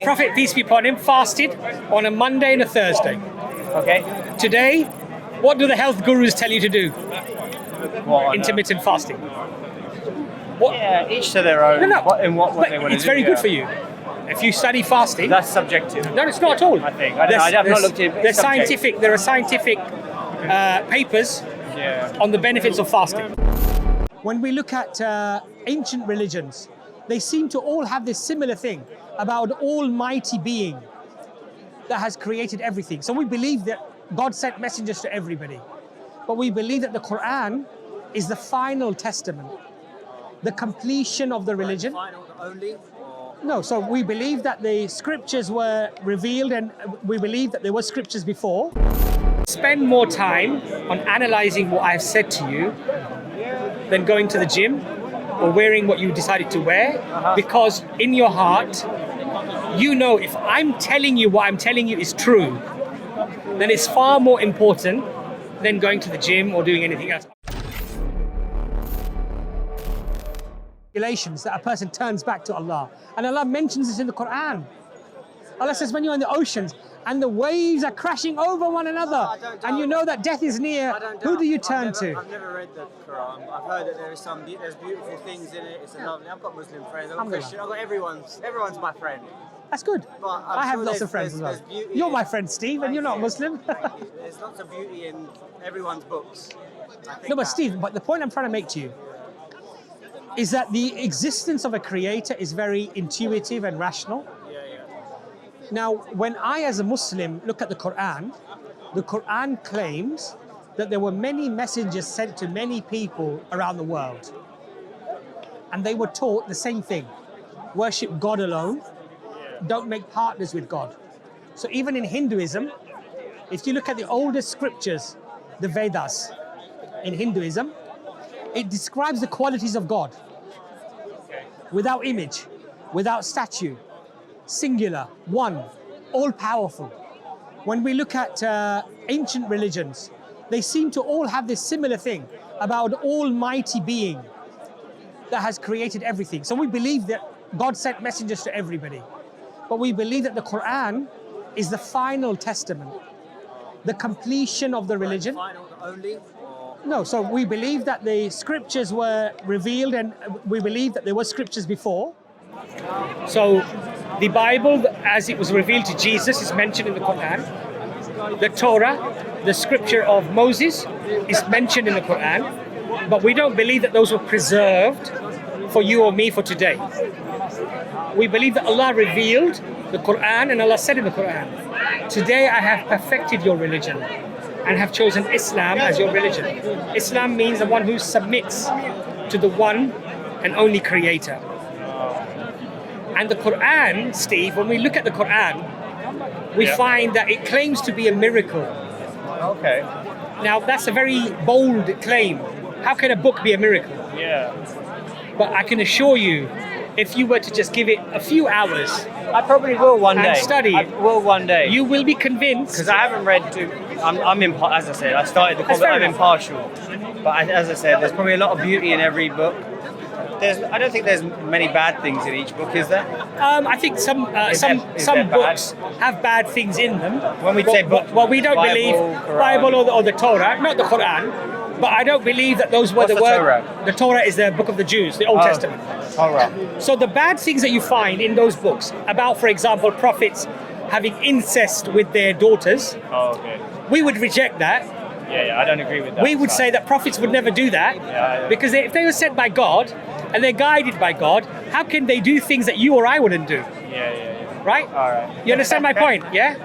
Prophet, peace be upon him, fasted on a Monday and a Thursday. Okay. Today, what do the health gurus tell you to do? Intermittent fasting. What? Yeah, each to their own. No. What they want to do. It's very good for you. If you study fasting, That's subjective. no, it's not at all. I think. I don't know. I've not looked at it. There's scientific. There are scientific papers on the benefits of fasting. When we look at ancient religions, they seem to all have this similar thing about almighty being that has created everything. So we believe that God sent messengers to everybody. But we believe that the Quran is the final testament, the completion of the religion. Final only? No, so we believe that the scriptures were revealed and we believe that there were scriptures before. Spend more time on analyzing what I've said to you than going to the gym or wearing what you decided to wear, because in your heart, you know if I'm telling you what I'm telling you is true, then it's far more important than going to the gym or doing anything else. That a person turns back to Allah. And Allah mentions this in the Quran. Allah says when you're in the oceans and the waves are crashing over one another and you know that death is near, who do you turn to? I've never read the Quran. I've heard that there's beautiful things in it. It's lovely. I've got Muslim friends. I've got Christian. I've got everyone's my friend. That's good. But I have lots of friends as well. You're my friend, Steve, and you're not Muslim. There's lots of beauty in everyone's books. No, but Steve, but the point I'm trying to make to you is that the existence of a creator is very intuitive and rational. Now, when I as a Muslim look at the Quran claims that there were many messengers sent to many people around the world. And they were taught the same thing. Worship God alone. Don't make partners with God. So even in Hinduism, if you look at the oldest scriptures, the Vedas in Hinduism, it describes the qualities of God. Without image, without statue, singular, one, all-powerful. When we look at ancient religions, they seem to all have this similar thing about almighty being that has created everything. So we believe that God sent messengers to everybody. But we believe that the Quran is the final testament, the completion of the religion. Final only? No, so we believe that the scriptures were revealed and we believe that there were scriptures before. So the Bible, as it was revealed to Jesus, is mentioned in the Quran. The Torah, the scripture of Moses, is mentioned in the Quran. But we don't believe that those were preserved for you or me for today. We believe that Allah revealed the Quran and Allah said in the Quran, today I have perfected your religion and have chosen Islam as your religion. Islam means the one who submits to the one and only creator. And the Quran, Steve, when we look at the Quran, we find that it claims to be a miracle. Okay. Now, that's a very bold claim. How can a book be a miracle? Yeah. But I can assure you, if you were to just give it a few hours I probably will one day. and study I it, will one day. you will be convinced. Because I haven't read too. As I said, I started the That's comment. fair I'm enough. impartial, but as I said, there's probably a lot of beauty in every book. I don't think there's many bad things in each book, is there? I think some Is there books have bad things in them. When we say book, well, we don't Bible, believe Quran. Bible or the Torah, not the Quran. But I don't believe that those were What's the the word. Torah? The Torah is the book of the Jews, the Old Testament. Torah. So the bad things that you find in those books about, for example, prophets having incest with their daughters, Oh, okay. we would reject that. Yeah, I don't agree with that. We would say that prophets would never do that, because if they were sent by God and they're guided by God, how can they do things that you or I wouldn't do? Yeah. Right? All right. You understand my point? Yeah.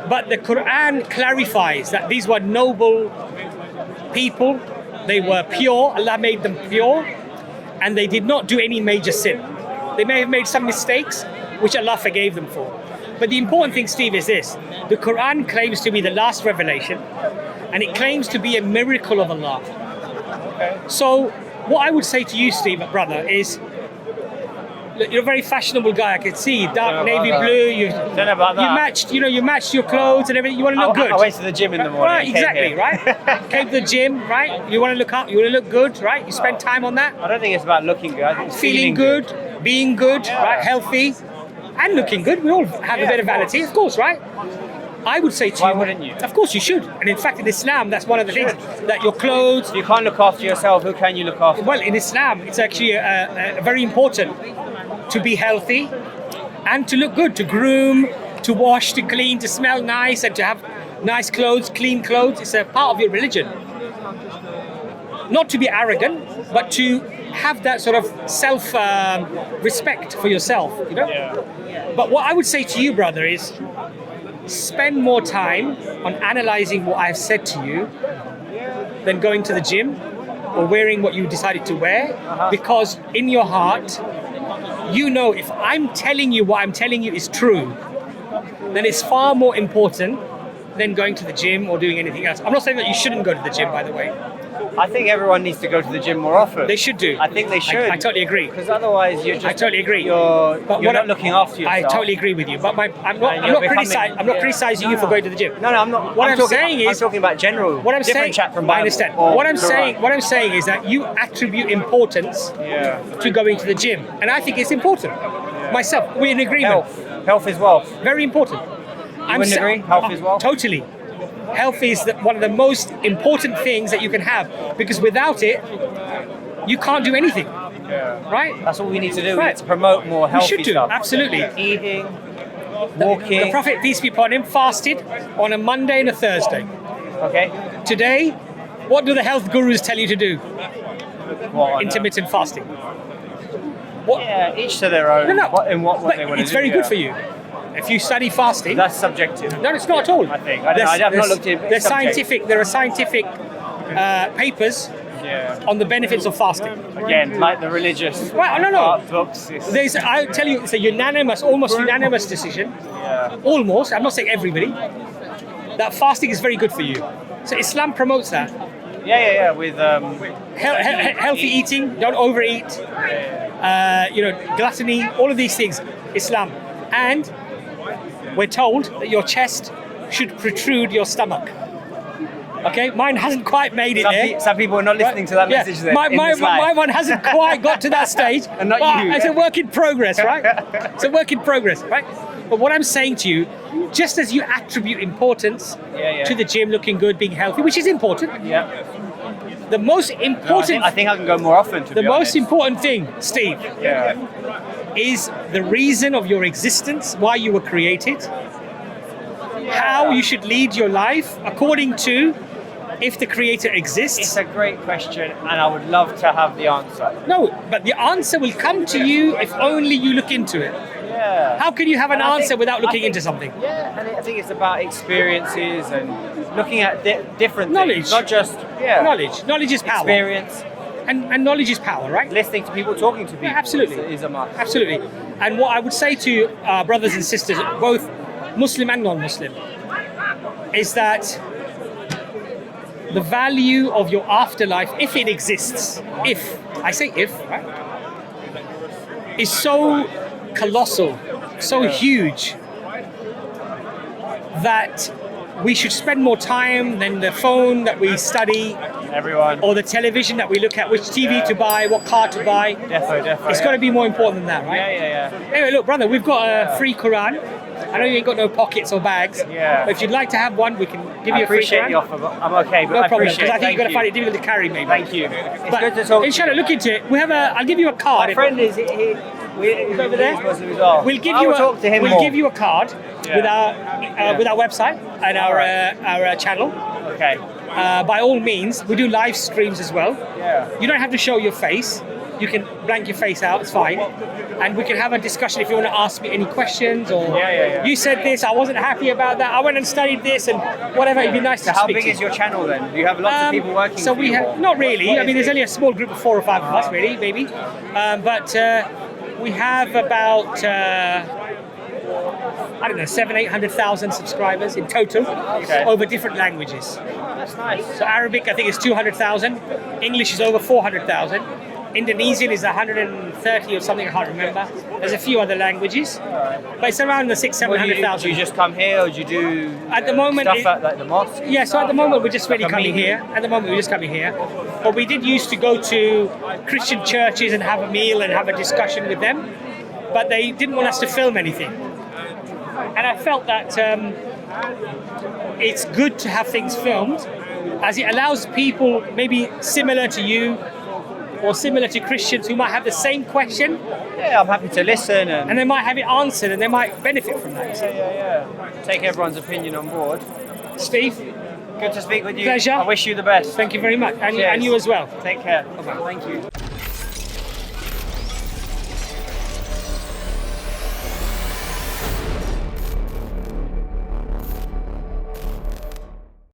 But the Quran clarifies that these were noble people. They were pure. Allah made them pure, and they did not do any major sin. They may have made some mistakes, which Allah forgave them for. But the important thing, Steve, is this: the Quran claims to be the last revelation, and it claims to be a miracle of Allah. Okay. So, what I would say to you, Steve, my brother, is look, you're a very fashionable guy. I can see dark navy blue. You Don't know about that. you matched your clothes and everything. You want to look good. I went to the gym in the morning. Right, and came exactly, here. right? Came to the gym, right? You want to look up, you want to look good, right? You spend time on that. I don't think it's about looking good. I think it's Feeling good, being good, right? Healthy. and looking good. We all have a bit of vanity, of course, right? I would say to Why you, wouldn't you? Of course you should. And in fact, in Islam, that's one of the things that your clothes. If you can't look after yourself, who can you look after? Well, in Islam, it's actually very important to be healthy and to look good, to groom, to wash, to clean, to smell nice, and to have nice clothes, clean clothes. It's a part of your religion. Not to be arrogant, but to have that sort of self-respect for yourself, you know? Yeah. But what I would say to you, brother, is spend more time on analyzing what I've said to you than going to the gym or wearing what you decided to wear, because in your heart, you know if I'm telling you what I'm telling you is true, then it's far more important than going to the gym or doing anything else. I'm not saying that you shouldn't go to the gym, by the way. I think everyone needs to go to the gym more often. They should do. I think they should. I totally agree. Because otherwise, you're just. I totally agree. You're But not looking after yourself. I totally agree with you. But I'm not criticizing. I'm not criticizing you for going to the gym. No, I'm not. What I'm saying is, I'm talking about general. What I'm different saying. chat from I Bible understand. or What I'm Quran. saying is that you attribute importance Yeah. to going to the gym, and I think it's important. Myself, we're in agreement. Health is wealth. Very important. You wouldn't agree? Health is wealth? Totally. Health is one of the most important things that you can have, because without it, you can't do anything. Yeah. Right? That's what we need to do. We Right. need to promote more We healthy should do. stuff. Absolutely. Eating, The walking. Prophet, peace be upon him, fasted on a Monday and a Thursday. Okay. Today, what do the health gurus tell you to do? What on Intermittent fasting. earth? Yeah, each to their own. No. What they want But to do. it's very good yeah. for you. If you study fasting, That's subjective. no, it's not at all. I think. I don't know. I've not looked at it. There's scientific. There are scientific papers Yeah. on the benefits of fasting. Again, like the religious Well, no. art books. It's, I tell you, it's a unanimous, almost unanimous decision. yeah. Almost. I'm not saying everybody. That fasting is very good for you. So Islam promotes that. Yeah. With Healthy eating. Don't overeat. Gluttony. All of these things. Islam. And we're told that your chest should protrude your stomach. Okay, mine hasn't quite made it there. some people are not listening to that Yeah, message. Then, my in this life. my one hasn't quite got to that stage. And not but you. It's a work in progress, right? It's a work in progress, right? But what I'm saying to you, just as you attribute importance Yeah. to the gym looking good, being healthy, which is important, Yeah. the most No, important, I think I can go more often. To the be most honest. important thing, Steve, Yeah. is the reason of your existence, why you were created, how you should lead your life according to if the creator It's exists. a great question, and I would love to have the answer. No, but the answer will come to you if only you look into it. Yeah. How can you have an And I answer think- without I looking think- into something? Yeah, and I think it's about experiences and looking at different Knowledge. things, not just Knowledge is power. experience. And knowledge is power, right? Listening to people, talking to people. Yeah, absolutely. is a must. Absolutely. And what I would say to our brothers and sisters, both Muslim and non-Muslim, is that the value of your afterlife, if it exists, right, is so colossal, so huge, that we should spend more time than the phone that we study Everyone. or the television that we look at, which TV to buy, what car to buy. Defo. It's got to be more important than that, right? Yeah. Anyway, look, brother, we've got a free Quran. I know you ain't got no pockets or bags. Yeah. But if you'd like to have one, we can give I you a free appreciate Quran. the offer, but I'm okay. But No I problem, appreciate because I think Thank you're going to you. find it difficult to carry, maybe. Thank you. It's But good to talk. inshallah, look into it. I'll give you a card. My friend is he's over there. Muslim as well. We'll give I you will a talk to him we'll more. give you a card with our website and our channel. Okay. By all means, we do live streams as well. Yeah. You don't have to show your face. You can blank your face out. It's fine. And we can have a discussion if you want to ask me any questions or Yeah. you said this, I wasn't happy about that. I went and studied this and whatever. It'd be nice So to how speak big to is you. your channel then? Do you have lots of people working So for we you? have or- not really. What I is mean, there's it? only a small group of 4 or 5 of us, really, maybe. But we have about 700,000-800,000 subscribers in total over different languages. That's nice. So Arabic, I think, is 200,000. English is over 400,000. Indonesian is 130 or something, I can't remember. There's a few other languages, but it's around the 600,000-700,000. Do you just come here, or do you do At the moment, stuff at like the mosque? Yeah, so at the moment we're just really Like a coming meeting? here. At the moment we're just coming here. But we did used to go to Christian churches and have a meal and have a discussion with them. but they didn't want us to film anything. And I felt that it's good to have things filmed, as it allows people maybe similar to you or similar to Christians who might have the same question, Yeah, I'm happy to listen and they might have it answered and they might benefit from that. take everyone's opinion on board. Steve, Good to speak with you. Pleasure. I wish you the best. thank you very much. And Cheers. you as well. Take care. Bye-bye. Thank you.